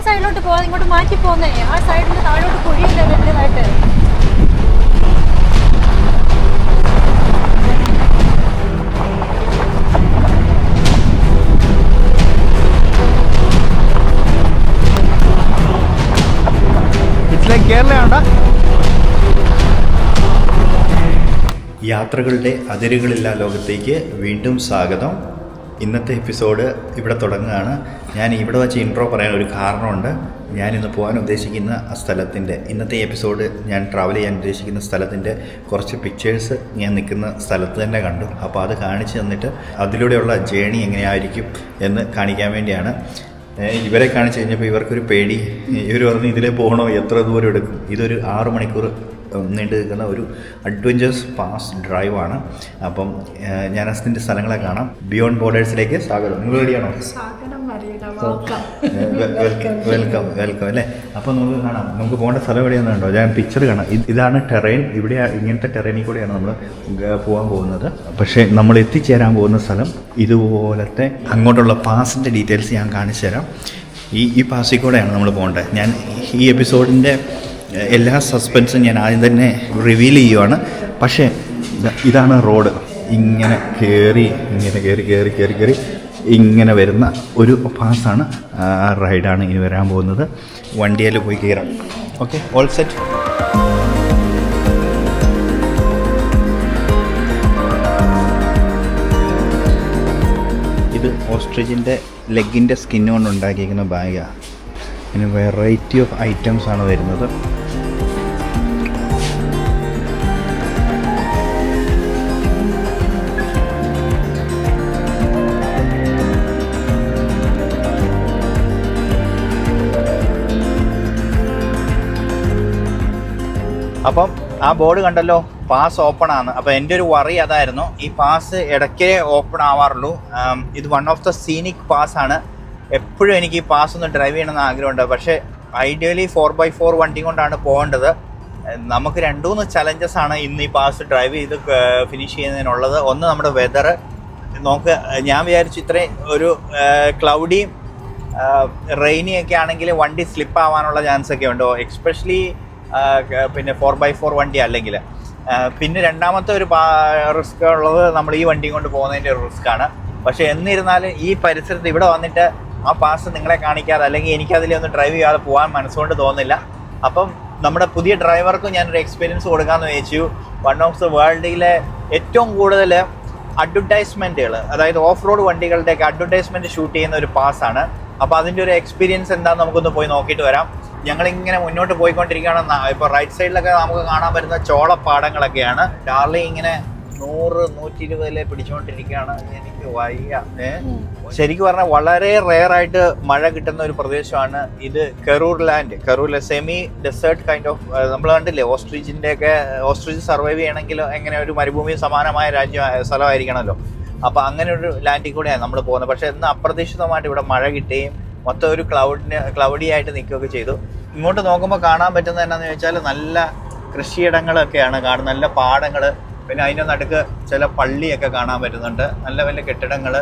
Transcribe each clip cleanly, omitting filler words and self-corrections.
സൈഡിലോട്ട് പോകാതെ ഇങ്ങോട്ട് മാറ്റി പോകുന്നേ. ആ സൈഡിൽ താഴോട്ട് കുഴിയില്ല വലിയതായിട്ട്. യാത്രകളുടെ അതിരുകളില്ലാ ലോകത്തേക്ക് വീണ്ടും സ്വാഗതം. ഇന്നത്തെ എപ്പിസോഡ് ഇവിടെ തുടങ്ങുകയാണ്. ഞാൻ ഇവിടെ വച്ച് ഇൻട്രോ പറയാൻ ഒരു കാരണമുണ്ട്. ഞാനിന്ന് പോകാൻ ഉദ്ദേശിക്കുന്ന സ്ഥലത്തിൻ്റെ ഇന്നത്തെ എപ്പിസോഡ് ഞാൻ ട്രാവൽ ചെയ്യാൻ ഉദ്ദേശിക്കുന്ന സ്ഥലത്തിൻ്റെ കുറച്ച് പിക്ചേഴ്സ് ഞാൻ നിൽക്കുന്ന സ്ഥലത്ത് തന്നെ കണ്ടു. അപ്പോൾ അത് കാണിച്ച് തന്നിട്ട് അതിലൂടെയുള്ള ജേണി എങ്ങനെയായിരിക്കും എന്ന് കാണിക്കാൻ വേണ്ടിയാണ്. ഇവരെ കാണിച്ച് കഴിഞ്ഞപ്പോൾ ഇവർക്കൊരു പേടി. ഇവർ പറഞ്ഞ് ഇതിലേ പോകണോ, എത്ര ദൂരം എടുക്കും. ഇതൊരു 6 മണിക്കൂർ നീണ്ടു നിൽക്കുന്ന ഒരു അഡ്വഞ്ചേഴ്സ് പാസ് ഡ്രൈവാണ്. അപ്പം ഞാൻ അതിൻ്റെ സ്ഥലങ്ങളെ കാണാം. ബിയോണ്ട് ബോർഡേഴ്സിലേക്ക് സ്വാഗതം. നിങ്ങൾ റെഡിയാണോ? വെൽക്കം വെൽക്കം അല്ലേ. അപ്പോൾ നമുക്ക് കാണാം, നമുക്ക് പോകേണ്ട സ്ഥലം എവിടെയാണെന്ന് കണ്ടോ. ഞാൻ പിക്ചർ കാണാം. ഇതാണ് ടെറൈൻ. ഇവിടെ ഇങ്ങനത്തെ ടെറൈനിൽ കൂടെയാണ് നമ്മൾ പോകാൻ പോകുന്നത്. പക്ഷേ നമ്മൾ എത്തിച്ചേരാൻ പോകുന്ന സ്ഥലം ഇതുപോലത്തെ അങ്ങോട്ടുള്ള പാസിൻ്റെ ഡീറ്റെയിൽസ് ഞാൻ കാണിച്ചു തരാം. ഈ പാസിൽ കൂടെയാണ് നമ്മൾ പോകേണ്ടത്. ഞാൻ ഈ എപ്പിസോഡിൻ്റെ എല്ലാ സസ്പെൻസും ഞാൻ ആദ്യം തന്നെ റിവീൽ ചെയ്യുവാണ്. പക്ഷേ ഇതാണ് റോഡ്. ഇങ്ങനെ കയറി ഇങ്ങനെ വരുന്ന ഒരു പാസ്സാണ്. ആ റൈഡാണ് ഇനി വരാൻ പോകുന്നത്. വണ്ടിയിൽ പോയി കയറാം. Okay, all set. ഇത് ഓസ്ട്രിച്ചിൻ്റെ ലെഗിൻ്റെ സ്കിൻ കൊണ്ട് ഉണ്ടാക്കിയിരിക്കുന്ന ബാഗാണ്. പിന്നെ വെറൈറ്റി ഓഫ് ഐറ്റംസ് ആണ് വരുന്നത്. അപ്പം ആ ബോർഡ് കണ്ടല്ലോ, പാസ് ഓപ്പൺ ആണ്. അപ്പോൾ എൻ്റെ ഒരു വറി അതായിരുന്നു, ഈ പാസ് ഇടയ്ക്കേ ഓപ്പൺ ആവാറുള്ളൂ. ഇത് one of the scenic pass ആണ്. എപ്പോഴും എനിക്ക് ഈ പാസ് ഒന്ന് ഡ്രൈവ് ചെയ്യണമെന്ന് ആഗ്രഹമുണ്ട്. പക്ഷേ ഐഡിയലി 4x4 വണ്ടി കൊണ്ടാണ് പോകേണ്ടത്. നമുക്ക് 2-3 ചലഞ്ചസ് ആണ് ഇന്ന് ഈ പാസ് ഡ്രൈവ് ചെയ്ത് ഫിനിഷ് ചെയ്യുന്നതിനുള്ളത്. ഒന്ന്, നമ്മുടെ വെതർ നമുക്ക്, ഞാൻ വിചാരിച്ചു ഇത്രയും ഒരു ക്ലൗഡിയും റെയിനി ഒക്കെ ആണെങ്കിൽ വണ്ടി സ്ലിപ്പ് ആവാനുള്ള ചാൻസ് ഒക്കെ ഉണ്ടോ, എക്സ്പെഷ്യലി പിന്നെ 4x4 വണ്ടി അല്ലെങ്കിൽ. പിന്നെ രണ്ടാമത്തെ ഒരു റിസ്ക് ഉള്ളത് നമ്മൾ ഈ വണ്ടി കൊണ്ട് പോകുന്നതിൻ്റെ ഒരു റിസ്ക്കാണ്. പക്ഷേ എന്നിരുന്നാലും ഈ പരിസരത്ത് ഇവിടെ വന്നിട്ട് ആ പാസ് നിങ്ങളെ കാണിക്കാതെ അല്ലെങ്കിൽ എനിക്കതിലൊന്ന് ഡ്രൈവ് ചെയ്യാതെ പോകാൻ മനസ്സുകൊണ്ട് തോന്നുന്നില്ല. അപ്പം നമ്മുടെ പുതിയ ഡ്രൈവർക്കും ഞാനൊരു എക്സ്പീരിയൻസ് കൊടുക്കാമെന്ന് വെച്ചു. വൺ ഓഫ് ദ വേൾഡിലെ ഏറ്റവും കൂടുതൽ അഡ്വർടൈസ്മെൻറ്റുകൾ, അതായത് ഓഫ് റോഡ് വണ്ടികളുടെയൊക്കെ അഡ്വർടൈസ്മെൻറ്റ് ഷൂട്ട് ചെയ്യുന്ന ഒരു പാസ്സാണ്. അപ്പോൾ അതിൻ്റെ ഒരു എക്സ്പീരിയൻസ് എന്താണെന്ന് നമുക്കൊന്ന് പോയി നോക്കിയിട്ട് വരാം. ഞങ്ങളിങ്ങനെ മുന്നോട്ട് പോയിക്കൊണ്ടിരിക്കുകയാണ്. ഇപ്പോൾ റൈറ്റ് സൈഡിലൊക്കെ നമുക്ക് കാണാൻ പറ്റുന്ന ചോളപ്പാടങ്ങളൊക്കെയാണ്. ഡാർലി ഇങ്ങനെ 100-120 പിടിച്ചുകൊണ്ടിരിക്കുകയാണ്. എനിക്ക് വയ്യ. ശരിക്കും പറഞ്ഞാൽ വളരെ റെയറായിട്ട് മഴ കിട്ടുന്ന ഒരു പ്രദേശമാണ് ഇത്. Karur land semi desert kind of. നമ്മൾ കണ്ടില്ലേ ഓസ്ട്രിച്ച് സർവൈവ് ചെയ്യണമെങ്കിൽ എങ്ങനെ ഒരു മരുഭൂമി സമാനമായ സ്ഥലമായിരിക്കണമല്ലോ. അപ്പോൾ അങ്ങനെ ഒരു ലാൻഡിൽ കൂടെയാണ് നമ്മൾ പോകുന്നത്. പക്ഷേ ഇന്ന് അപ്രതീക്ഷിതമായിട്ട് ഇവിടെ മഴ കിട്ടുകയും മൊത്തം ഒരു ക്ലൗഡി ആയിട്ട് നിൽക്കുകയൊക്കെ ചെയ്തു. ഇങ്ങോട്ട് നോക്കുമ്പോൾ കാണാൻ പറ്റുന്നത് എന്നാന്ന് ചോദിച്ചാൽ നല്ല കൃഷിയിടങ്ങളൊക്കെയാണ് കാണുന്നത്, നല്ല പാടങ്ങൾ. പിന്നെ അതിൻ്റെ നടുക്ക് ചില പള്ളിയൊക്കെ കാണാൻ പറ്റുന്നുണ്ട്, നല്ല വലിയ കെട്ടിടങ്ങൾ,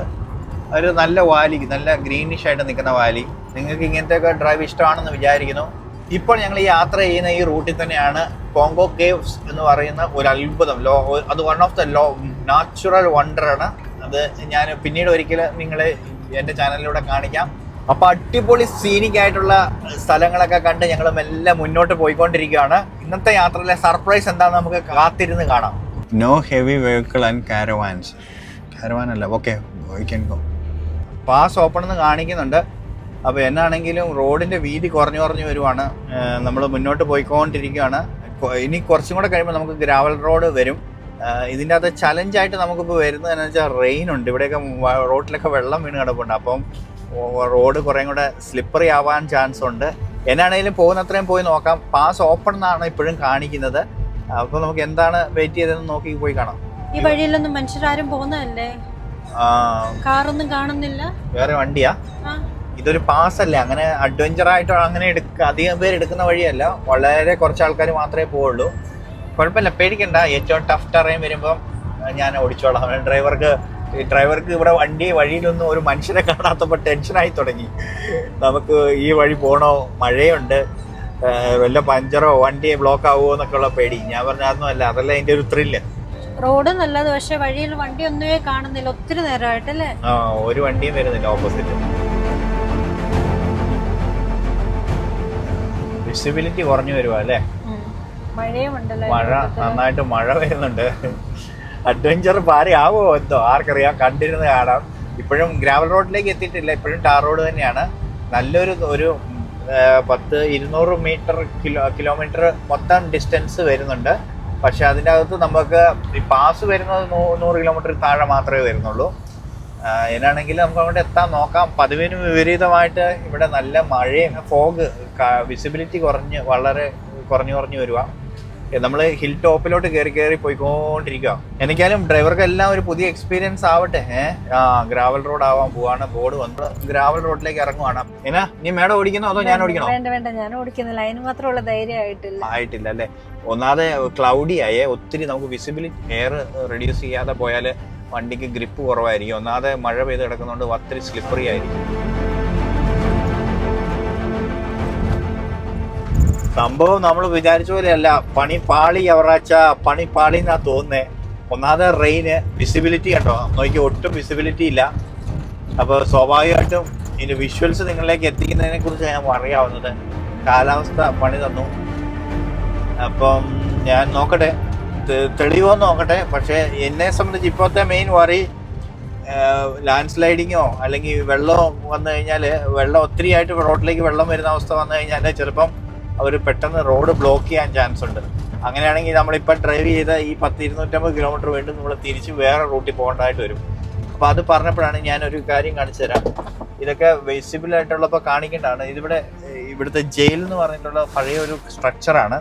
ഒരു നല്ല വാലി, നല്ല ഗ്രീനിഷ് ആയിട്ട് നിൽക്കുന്ന വാലി. നിങ്ങൾക്ക് ഇങ്ങനത്തെയൊക്കെ ഡ്രൈവ് ഇഷ്ടമാണെന്ന് വിചാരിക്കുന്നു. ഇപ്പോൾ ഞങ്ങൾ ഈ യാത്ര ചെയ്യുന്ന ഈ റൂട്ടിൽ തന്നെയാണ് കോങ്കോ കേവ്സ് എന്ന് പറയുന്ന ഒരു അത്ഭുതം. അത് വൺ ഓഫ് ദ നാച്ചുറൽ വണ്ടറാണ്. അത് ഞാൻ പിന്നീട് ഒരിക്കലും നിങ്ങളെ എൻ്റെ ചാനലിലൂടെ കാണിക്കാം. അപ്പോൾ അടിപൊളി സീനിക് ആയിട്ടുള്ള സ്ഥലങ്ങളൊക്കെ കണ്ട് ഞങ്ങൾ മെല്ലെ മുന്നോട്ട് പോയിക്കൊണ്ടിരിക്കുകയാണ്. ഇന്നത്തെ യാത്രയിലെ സർപ്രൈസ് എന്താണെന്ന് നമുക്ക് കാത്തിരുന്ന് കാണാം. No heavy vehicle and caravan അല്ല. Okay, we can go. Pass open എന്ന് കാണിക്കുന്നുണ്ട്. അപ്പോൾ എന്നാണെങ്കിലും റോഡിൻ്റെ വീതി കുറഞ്ഞു വരുവാണ്. നമ്മൾ മുന്നോട്ട് പോയിക്കൊണ്ടിരിക്കുകയാണ്. ഇനി കുറച്ചും കൂടെ കഴിയുമ്പോൾ നമുക്ക് ഗ്രാവൽ റോഡ് വരും. ഇതിൻ്റെ അകത്ത് ചലഞ്ചായിട്ട് നമുക്കിപ്പോൾ വരുന്നതെന്ന് വെച്ചാൽ റെയിൻ ഉണ്ട്. ഇവിടെയൊക്കെ റോഡിലൊക്കെ വെള്ളം വീണ് കിടപ്പുണ്ട്. അപ്പം റോഡ് കുറേ കൂടെ സ്ലിപ്പറി ആവാൻ ചാൻസ് ഉണ്ട്. എന്നാണെങ്കിലും പോകുന്നത്രയും പോയി നോക്കാം. പാസ് ഓപ്പൺ എന്നാണ് ഇപ്പോഴും കാണിക്കുന്നത്. അപ്പോൾ നമുക്ക് എന്താണ് വെയിറ്റ് ചെയ്തതെന്ന് നോക്കി പോയി കാണാം. ഈ വഴിയിലൊന്നും മനുഷ്യരാരും പോകുന്നതല്ലേ, കാറൊന്നും കാണുന്നില്ല. വേറെ വണ്ടിയാ? ഇതൊരു പാസ് അല്ലേ, അങ്ങനെ അഡ്വഞ്ചറായിട്ടോ അങ്ങനെ അധികം പേര് എടുക്കുന്ന വഴിയല്ല. വളരെ കുറച്ച് ആൾക്കാർ മാത്രമേ പോവുള്ളൂ. കുഴപ്പമില്ല, പേടിക്കണ്ട. ഏറ്റവും ടഫ് ടെറൈൻ വരുമ്പം ഞാൻ ഓടിച്ചോളാം. ഡ്രൈവർക്ക് ഈ ഡ്രൈവർക്ക് ഇവിടെ വഴിയിലൊന്നും ഒരു മനുഷ്യരെ കാണാത്തപ്പോൾ ടെൻഷനായി തുടങ്ങി. നമുക്ക് ഈ വഴി പോകണോ, മഴയുണ്ട്, വല്ല പഞ്ചറോ വണ്ടി ബ്ലോക്ക് ആവുമോ എന്നൊക്കെ ഉള്ള പേടി. ഞാൻ പറഞ്ഞ അതൊന്നുമല്ല, അതല്ല അതിന്റെ ഒരു ത്രില്ല്. റോഡ് നല്ലത്, പക്ഷെ വഴിയിൽ വണ്ടി ഒന്നുമേ കാണുന്നില്ല ഒത്തിരി നേരമായിട്ടല്ലേ. ഒരു വണ്ടിയും വരുന്നില്ല ഓപ്പോസിറ്റ്. വിസിബിലിറ്റി കുറഞ്ഞു വരുവാ അല്ലേ? മഴ നന്നായിട്ട് മഴ വരുന്നുണ്ട്. അഡ്വഞ്ചർ ഭാര്യ ആവോ എന്തോ ആർക്കറിയാം, കണ്ടിരുന്ന് കാണാം. ഇപ്പോഴും ഗ്രാവൽ റോഡിലേക്ക് എത്തിയിട്ടില്ല, ഇപ്പോഴും ടാർ റോഡ് തന്നെയാണ്. നല്ലൊരു 200 കിലോമീറ്റർ മൊത്തം ഡിസ്റ്റൻസ് വരുന്നുണ്ട്. പക്ഷെ അതിൻ്റെ അകത്ത് നമുക്ക് ഈ പാസ് വരുന്നത് 100 കിലോമീറ്റർ താഴെ മാത്രമേ വരുന്നുള്ളൂ. എന്നാണെങ്കിൽ നമുക്ക് അങ്ങോട്ട് എത്താൻ നോക്കാം. പതിവിന് വിപരീതമായിട്ട് ഇവിടെ നല്ല മഴയും ഫോഗ്, വിസിബിലിറ്റി വളരെ കുറഞ്ഞു വരിക. നമ്മൾ ഹിൽ ടോപ്പിലോട്ട് കയറി പോയിക്കൊണ്ടിരിക്കുക. എനിക്കാലും ഡ്രൈവർക്കെല്ലാം ഒരു പുതിയ എക്സ്പീരിയൻസ് ആവട്ടെ. ഗ്രാവൽ റോഡ് ആവാൻ പോവാണ്. ബോർഡ് വന്ന് ഗ്രാവൽ റോഡിലേക്ക് ഇറങ്ങുവാണ്. എന്നാ നീ മേഡം ഓടിക്കുന്നോ അതോ ഞാൻ ഓടിക്കണോ? വേണ്ട, ഞാൻ ഓടിക്കുന്നില്ല, അതിന് മാത്രമുള്ള ധൈര്യം ആയിട്ടില്ല അല്ലേ? ഒന്നാമത് ക്ലൗഡി ആയേ, ഒത്തിരി നമുക്ക് വിസിബിലിറ്റി എയർ റെഡ്യൂസ് ചെയ്യാതെ പോയാൽ വണ്ടിക്ക് ഗ്രിപ്പ് കുറവായിരിക്കും. ഒന്നാമത് മഴ പെയ്ത് കിടക്കുന്നതുകൊണ്ട് ഒത്തിരി സ്ലിപ്പറി ആയിരിക്കും. സംഭവം നമ്മൾ വിചാരിച്ച പോലെയല്ല. പണി പാളി എന്നാ തോന്നുന്നേ. ഒന്നാമത് റെയിന്, വിസിബിലിറ്റി കണ്ടോ നോക്കി, ഒട്ടും വിസിബിലിറ്റി ഇല്ല. അപ്പോൾ സ്വാഭാവികമായിട്ടും ഇതിന്റെ വിഷ്വൽസ് നിങ്ങളിലേക്ക് എത്തിക്കുന്നതിനെ കുറിച്ച് ഞാൻ പറയാവുന്നത്. കാലാവസ്ഥ പണി തന്നു. അപ്പം ഞാൻ നോക്കട്ടെ, തെളിവോന്ന് നോക്കട്ടെ. പക്ഷെ എന്നെ സംബന്ധിച്ച് ഇപ്പോഴത്തെ മെയിൻ വറി ലാൻഡ് സ്ലൈഡിങ്ങോ അല്ലെങ്കിൽ വെള്ളം വന്നു കഴിഞ്ഞാൽ, വെള്ളം ഒത്തിരി ആയിട്ട് റോഡിലേക്ക് വെള്ളം വരുന്ന അവസ്ഥ വന്നു കഴിഞ്ഞാൽ ചിലപ്പം അവർ പെട്ടെന്ന് റോഡ് ബ്ലോക്ക് ചെയ്യാൻ ചാൻസ് ഉണ്ട്. അങ്ങനെയാണെങ്കിൽ നമ്മളിപ്പോൾ ഡ്രൈവ് ചെയ്ത ഈ 250 കിലോമീറ്റർ വീണ്ടും നമ്മൾ തിരിച്ച് വേറെ റൂട്ടിൽ പോകേണ്ടതായിട്ട് വരും. അപ്പോൾ അത് പറഞ്ഞപ്പോഴാണ് ഞാനൊരു കാര്യം കാണിച്ചു തരാം. ഇതൊക്കെ വിസിബിൾ ആയിട്ടുള്ളപ്പോൾ കാണിക്കേണ്ടതാണ്. ഇവിടുത്തെ ജയിൽ എന്ന് പറഞ്ഞിട്ടുള്ള പഴയ ഒരു സ്ട്രക്ചറാണ്.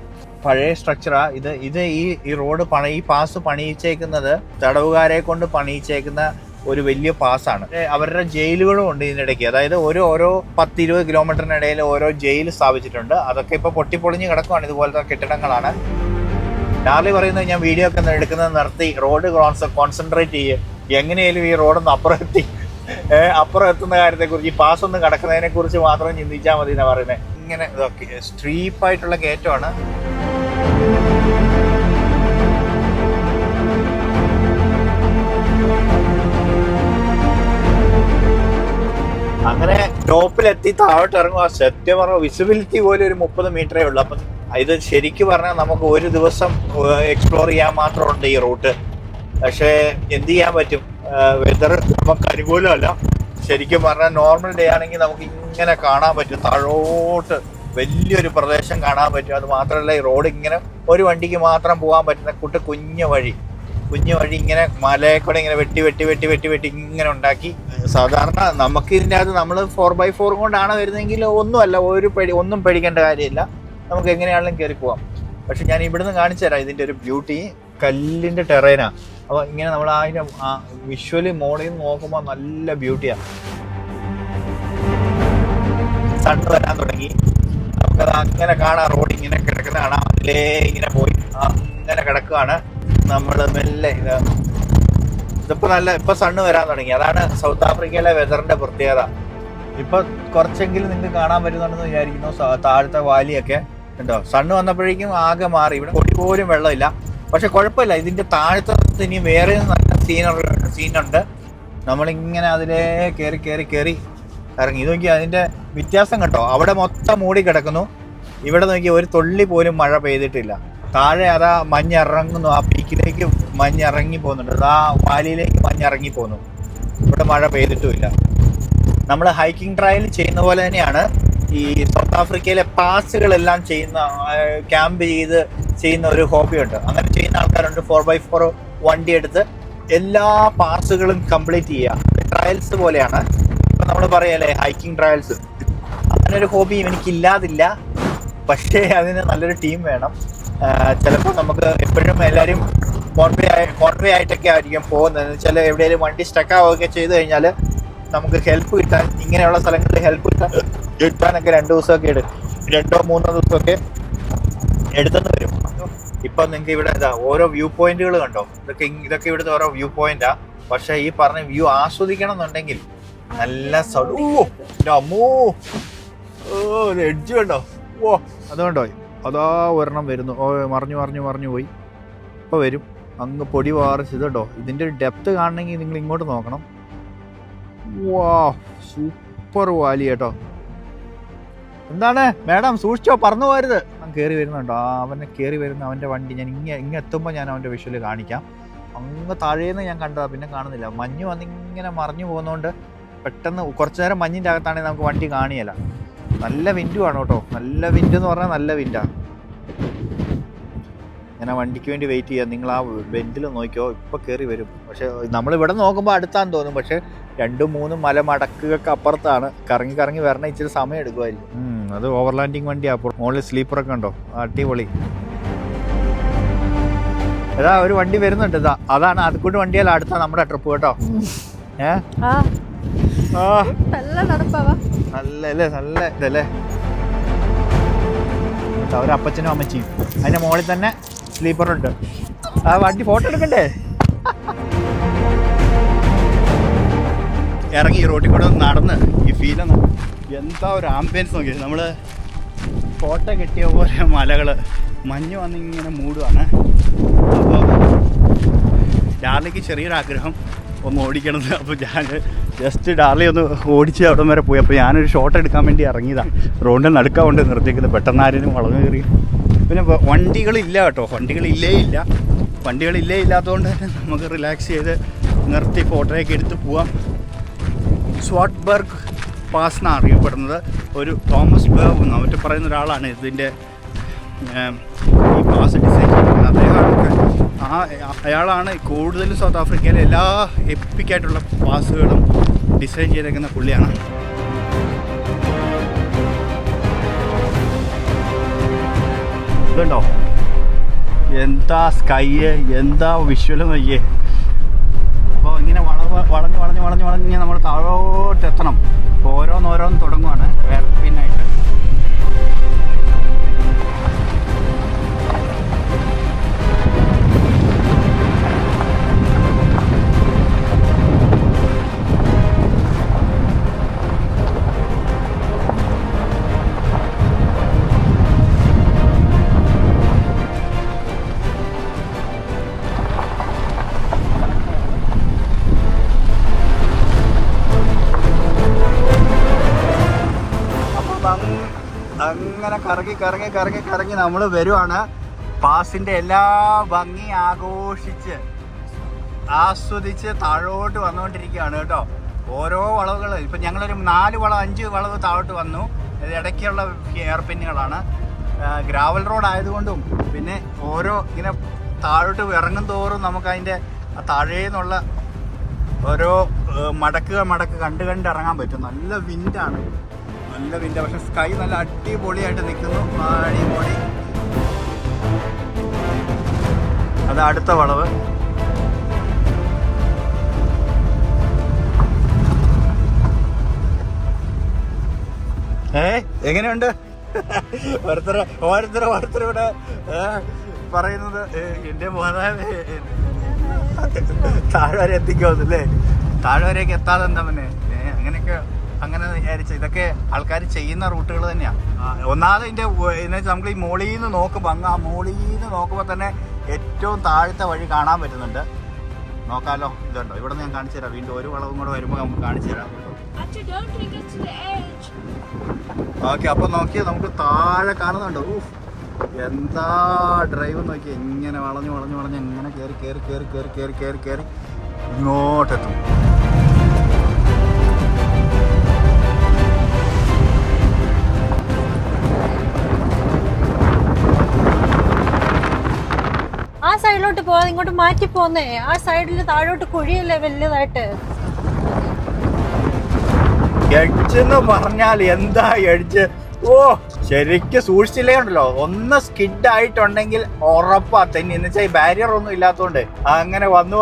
ഇത് ഈ റോഡ് ഈ പാസ് പണിയിച്ചേക്കുന്നത് തടവുകാരെ കൊണ്ട് പണിയിച്ചേക്കുന്ന ഒരു വലിയ പാസ്സാണ്. അവരുടെ ജയിലുകളും ഉണ്ട് ഇതിനിടയ്ക്ക്. അതായത് ഓരോ 10-20 കിലോമീറ്ററിനിടയിൽ ഓരോ ജയിൽ സ്ഥാപിച്ചിട്ടുണ്ട്. അതൊക്കെ ഇപ്പോൾ പൊട്ടിപ്പൊളിഞ്ഞ് കിടക്കുവാണ്. ഇതുപോലത്തെ കെട്ടിടങ്ങളാണ്. ഡാർലി പറയുന്നത് ഞാൻ വീഡിയോ ഒക്കെ എടുക്കുന്നത് നിർത്തി റോഡ് കോൺസെൻട്രേറ്റ് ചെയ്യുക, എങ്ങനെയാലും ഈ റോഡൊന്ന് അപ്പുറം എത്തുന്ന കാര്യത്തെക്കുറിച്ച്, ഈ പാസ് ഒന്ന് കിടക്കുന്നതിനെ കുറിച്ച് മാത്രം ചിന്തിച്ചാൽ മതി എന്നാണ് പറയുന്നത്. ഇങ്ങനെ സ്റ്റീപ്പായിട്ടുള്ള കയറ്റമാണ്. അങ്ങനെ ടോപ്പിലെത്തി താഴോട്ട് ഇറങ്ങുക. സത്യം പറഞ്ഞ വിസിബിലിറ്റി പോലും ഒരു 30 മീറ്ററേ ഉള്ളൂ. അപ്പം ഇത് ശരിക്കും പറഞ്ഞാൽ നമുക്ക് ഒരു ദിവസം എക്സ്പ്ലോർ ചെയ്യാൻ മാത്രമുണ്ട് ഈ റൂട്ട്. പക്ഷേ എന്ത് ചെയ്യാൻ പറ്റും, വെതർ നമുക്ക് അനുകൂലമല്ല. ശരിക്കും പറഞ്ഞാൽ നോർമൽ ഡേ ആണെങ്കിൽ നമുക്ക് ഇങ്ങനെ കാണാൻ പറ്റും, താഴോട്ട് വലിയൊരു പ്രദേശം കാണാൻ പറ്റും. അത് മാത്രമല്ല ഈ റോഡ് ഇങ്ങനെ ഒരു വണ്ടിക്ക് മാത്രം പോകാൻ പറ്റുന്ന കുഞ്ഞു വഴി ഇങ്ങനെ മലയെ കൂടെ ഇങ്ങനെ വെട്ടി ഇങ്ങനെ ഉണ്ടാക്കി. സാധാരണ നമുക്ക് ഇതിൻ്റെ അകത്ത് നമ്മൾ 4x4 കൊണ്ടാണ് വരുന്നതെങ്കിൽ ഒന്നും പേടിക്കേണ്ട കാര്യമില്ല, നമുക്ക് എങ്ങനെയാണെങ്കിലും കയറി പോവാം. പക്ഷെ ഞാൻ ഇവിടുന്ന് കാണിച്ചു തരാം ഇതിൻ്റെ ഒരു ബ്യൂട്ടി. കല്ലിൻ്റെ ടെറേനാണ്. അപ്പോൾ ഇങ്ങനെ നമ്മൾ അതിൻ്റെ വിഷ്വലി മോളിൽ നിന്ന് നോക്കുമ്പോൾ നല്ല ബ്യൂട്ടിയാണ്. സൺ വരാൻ തുടങ്ങി. നമുക്കത് അങ്ങനെ കാണാം. റോഡ് ഇങ്ങനെ കിടക്കുന്ന കാണാം. അതിലേ ഇങ്ങനെ പോയി അങ്ങനെ കിടക്കുകയാണ്. നമ്മൾ മെല്ലെ ഇപ്പൊ സണ്ണ് വരാൻ തുടങ്ങി. അതാണ് സൗത്ത് ആഫ്രിക്കയിലെ വെതറിന്റെ പ്രത്യേകത. ഇപ്പൊ കുറച്ചെങ്കിലും നിങ്ങൾക്ക് കാണാൻ പറ്റുന്നുണ്ടെന്ന് വിചാരിക്കുന്നു. താഴത്തെ വാലിയൊക്കെ ഉണ്ടോ, സണ്ണ് വന്നപ്പോഴേക്കും ആകെ മാറി. ഇവിടെ പൊടി പോലും വെള്ളമില്ല. പക്ഷെ കുഴപ്പമില്ല, ഇതിന്റെ താഴത്തെ ഇനി വേറെ നല്ല സീനുണ്ട്. നമ്മളിങ്ങനെ അതിലേ കയറി ഇറങ്ങി. ഇത് നോക്കി അതിന്റെ വ്യത്യാസം കണ്ടോ. അവിടെ മൊത്തം മൂടി കിടക്കുന്നു. ഇവിടെ നോക്കി ഒരു തുള്ളി പോലും മഴ പെയ്തിട്ടില്ല. താഴെ അതാ മഞ്ഞിറങ്ങുന്നു. ആ പീക്കിലേക്ക് മഞ്ഞിറങ്ങി പോകുന്നുണ്ട്. ആ വാലിയിലേക്ക് മഞ്ഞിറങ്ങി പോകുന്നു. ഇവിടെ മഴ പെയ്തിട്ടുമില്ല. നമ്മൾ ഹൈക്കിംഗ് ട്രയൽ ചെയ്യുന്ന പോലെ തന്നെയാണ് ഈ സൗത്ത് ആഫ്രിക്കയിലെ പാസുകളെല്ലാം ക്യാമ്പ് ചെയ്യുന്ന ഒരു ഹോബിയുണ്ട്. അങ്ങനെ ചെയ്യുന്ന ആൾക്കാരുണ്ട്. 4x4 വണ്ടി എടുത്ത് എല്ലാ പാസുകളും കംപ്ലീറ്റ് ചെയ്യുക. ട്രയൽസ് പോലെയാണ്. ഇപ്പം നമ്മൾ പറയല്ലേ ഹൈക്കിംഗ് ട്രയൽസ്. അങ്ങനെ ഒരു ഹോബി എനിക്കില്ലാതില്ല. പക്ഷേ അതിന് നല്ലൊരു ടീം വേണം. ചിലപ്പോൾ നമുക്ക് എപ്പോഴും എല്ലാവരും കോൺവേ ആയിട്ടൊക്കെ ആയിരിക്കും പോകുന്നത്. ചില എവിടെയെങ്കിലും വണ്ടി സ്റ്റക്കാവുകയൊക്കെ ചെയ്ത് കഴിഞ്ഞാൽ നമുക്ക് ഹെൽപ്പ് കിട്ടാൻ, ഇങ്ങനെയുള്ള സ്ഥലങ്ങളിൽ ഹെൽപ്പ് കിട്ടാനൊക്കെ 2 ദിവസമൊക്കെ 2-3 ദിവസമൊക്കെ എടുത്തെന്ന് വരും. ഇപ്പം നിങ്ങൾക്ക് ഇവിടെ ഓരോ വ്യൂ പോയിന്റുകൾ കണ്ടോ. ഇതൊക്കെ ഇവിടുത്തെ ഓരോ വ്യൂ പോയിന്റാ. പക്ഷെ ഈ പറഞ്ഞ വ്യൂ ആസ്വദിക്കണം എന്നുണ്ടെങ്കിൽ നല്ല എഡ്ജ് കണ്ടോ. ഓ അതുകൊണ്ടോ അതാ ഒരെണ്ണം വരുന്നു. ഓ മറിഞ്ഞു പോയി. ഇപ്പോൾ വരും. അങ്ങ് പൊടി വാറിച്ച് ഇതുണ്ടോ. ഇതിൻ്റെ ഒരു ഡെപ്ത് കാണണമെങ്കിൽ നിങ്ങൾ ഇങ്ങോട്ട് നോക്കണം. വാ സൂപ്പർ വാലി കേട്ടോ. എന്താണ് മാഡം സൂക്ഷിച്ചോ, പറന്നു പോരുത്. അവൻ കയറി വരുന്നുണ്ടോ. അവനെ കയറി വരുന്ന അവൻ്റെ വണ്ടി ഞാൻ ഇങ്ങ് എത്തുമ്പോൾ ഞാൻ അവൻ്റെ വിഷ്വൽ കാണിക്കാം. അങ്ങ് താഴേന്ന് ഞാൻ കണ്ടതാണ്, പിന്നെ കാണുന്നില്ല. മഞ്ഞ് വന്നിങ്ങനെ മറിഞ്ഞു പോകുന്നതുകൊണ്ട് പെട്ടെന്ന് കുറച്ചു നേരം മഞ്ഞിൻ്റെ അകത്താണെങ്കിൽ നമുക്ക് വണ്ടി കാണിയല്ല. നല്ല വിൻഡുമാണ് കേട്ടോ. നല്ല വിൻഡ് എന്ന് പറഞ്ഞാൽ നല്ല വിൻഡാണ്. ഞാൻ ആ വണ്ടിക്ക് വേണ്ടി വെയിറ്റ് ചെയ്യാം. നിങ്ങൾ ആ ബെൻഡിൽ നോക്കിയോ, ഇപ്പോൾ കയറി വരും. പക്ഷേ നമ്മളിവിടെ നോക്കുമ്പോൾ അടുത്താന്ന് തോന്നും, പക്ഷേ 2-3 മലമടക്കുകൾക്ക് അപ്പുറത്താണ്. കറങ്ങി വരണ ഇച്ചിരി സമയം എടുക്കുമായിരിക്കും. അത് ഓവർലാൻഡിങ് വണ്ടിയാണ്. അപ്പോൾ മുകളിൽ സ്ലീപ്പറൊക്കെ ഉണ്ടോ, അടിപൊളി. ഏതാ ഒരു വണ്ടി വരുന്നുണ്ട്. ഇതാ അതാണ് അതുകൊണ്ട് വണ്ടിയല്ല അടുത്ത നമ്മുടെ ട്രിപ്പ് കേട്ടോ. നല്ലല്ലേ, നല്ല ഇതല്ലേ. ഒരു അപ്പച്ചനും അമ്മച്ചിയും, അതിൻ്റെ മുകളിൽ തന്നെ സ്ലീപ്പറുണ്ട്. ആ വണ്ടി ഫോട്ടോ എടുക്കണ്ടേ. ഇറങ്ങി റോട്ടിൽ കൂടെ നടന്ന് ഈ ഫീലൊന്ന് എന്താ ഒരു ആംബിയൻസ് നോക്കി. നമ്മൾ ഫോട്ടോ കിട്ടിയ പോലെ മലകൾ മഞ്ഞ് വന്നിങ്ങനെ മൂടുവാണ്. അപ്പോൾ ഡാർലിക്ക് ചെറിയൊരാഗ്രഹം ഒന്ന് ഓടിക്കണത്. അപ്പോൾ ഞാൻ ജസ്റ്റ് ഡാർലി ഒന്ന് ഓടിച്ച് അവിടം വരെ പോയി. അപ്പോൾ ഞാനൊരു ഷോട്ട് എടുക്കാൻ വേണ്ടി ഇറങ്ങിയതാണ്. റോഡിൻ്റെ നടുക്കാൻ കൊണ്ട് നിർത്തിക്കുന്നത്. പെട്ടെന്ന് ആരെയും വളർന്നു കയറി. പിന്നെ വണ്ടികളില്ല കേട്ടോ, വണ്ടികളില്ലേ ഇല്ലാത്തതുകൊണ്ട് തന്നെ നമുക്ക് റിലാക്സ് ചെയ്ത് നിർത്തി ഫോട്ടോയൊക്കെ എടുത്ത് പോവാം. സ്വാട്ട്ബർഗ് പാസ് എന്നാണ് അറിയപ്പെടുന്നത്. ഒരു തോമസ് ബേവ് എന്ന് പറയുന്ന ഒരാളാണ് ഇതിൻ്റെ ഈ പാസ് ഡിസൈൻ ചെയ്യുന്നത്. അയാളാണ് കൂടുതലും സൗത്ത് ആഫ്രിക്കയിലെ എല്ലാ എപ്പിക്കായിട്ടുള്ള പാസുകളും ഡിസൈൻ ചെയ്തേക്കുന്ന പുള്ളിയാണ്. ഇതുണ്ടോ എന്താ സ്കൈ, എന്താ വിഷ്വൽ നോക്കിയേ. അപ്പോൾ ഇങ്ങനെ വളഞ്ഞ് നമ്മൾ താഴോട്ടെത്തണം. അപ്പോൾ ഓരോന്ന് തുടങ്ങുവാണ് പിന്നായിട്ട്. അങ്ങനെ കറങ്ങി നമ്മൾ വരുവാണ്. പാസിൻ്റെ എല്ലാ ഭംഗി ആസ്വദിച്ച് താഴോട്ട് വന്നുകൊണ്ടിരിക്കുകയാണ് കേട്ടോ. ഓരോ വളവുകൾ ഇപ്പം ഞങ്ങളൊരു 5 വളവ് താഴോട്ട് വന്നു. ഇടയ്ക്കുള്ള എയർ പിന്നുകളാണ്. ഗ്രാവൽ റോഡ് ആയതുകൊണ്ടും പിന്നെ ഓരോ ഇങ്ങനെ താഴോട്ട് ഇറങ്ങും തോറും നമുക്കതിൻ്റെ താഴേന്നുള്ള ഓരോ മടക്ക് കണ്ട് ഇറങ്ങാൻ പറ്റും. നല്ല വിൻഡാണ്. പക്ഷെ സ്കൈ നല്ല അടിപൊളിയായിട്ട് നിൽക്കുന്നു. അടിപൊളി. അത് അടുത്ത വളവ്. എങ്ങനെയുണ്ട്? ഓരോരുത്തരുടെ പറയുന്നത് എൻ്റെ താഴെ വരെ എത്തിക്കുമെന്നല്ലേ. താഴെ വരെയൊക്കെ എത്താതെ എന്താ പിന്നെ അങ്ങനെ വിചാരിച്ച ഇതൊക്കെ ആൾക്കാർ ചെയ്യുന്ന റൂട്ടുകൾ തന്നെയാണ്. ഒന്നാമത് ഇതിൻ്റെ നമ്മൾ ഈ മോളിൽ നിന്ന് നോക്കുമ്പോൾ തന്നെ ഏറ്റവും താഴത്തെ വഴി കാണാൻ പറ്റുന്നുണ്ട്. നോക്കാമല്ലോ. ഇതുണ്ടോ ഇവിടെ ഞാൻ കാണിച്ചു തരാം. വീണ്ടും ഒരു വളവും കൂടെ വരുമ്പോൾ നമുക്ക് കാണിച്ചു തരാം. ഓക്കെ, അപ്പോൾ നോക്കിയാൽ നമുക്ക് താഴെ കാണുന്നുണ്ടോ. എന്താ ഡ്രൈവ് നോക്കിയാൽ ഇങ്ങനെ വളഞ്ഞ് ഇങ്ങനെ കയറി ഇങ്ങോട്ടെത്തും. ആ സൈഡിലോട്ട് പോവാ, ഇങ്ങോട്ട് മാറ്റി പോന്നേ. ആ സൈഡിൽ താഴോട്ട് കുഴിയല്ലേ വലുതായിട്ട്. എഡ്ജ് എന്ന് പറഞ്ഞാൽ എന്താ എഡ്ജ്. ശരിക്കും സൂക്ഷിച്ചില്ലേ ഉണ്ടല്ലോ. ഒന്ന് സ്കിഡ് ആയിട്ടുണ്ടെങ്കിൽ ഉറപ്പാ തന്നെ. എന്ന് വെച്ചാൽ ഈ ബാരിയർ ഒന്നും ഇല്ലാത്തതുകൊണ്ട് അങ്ങനെ വന്ന്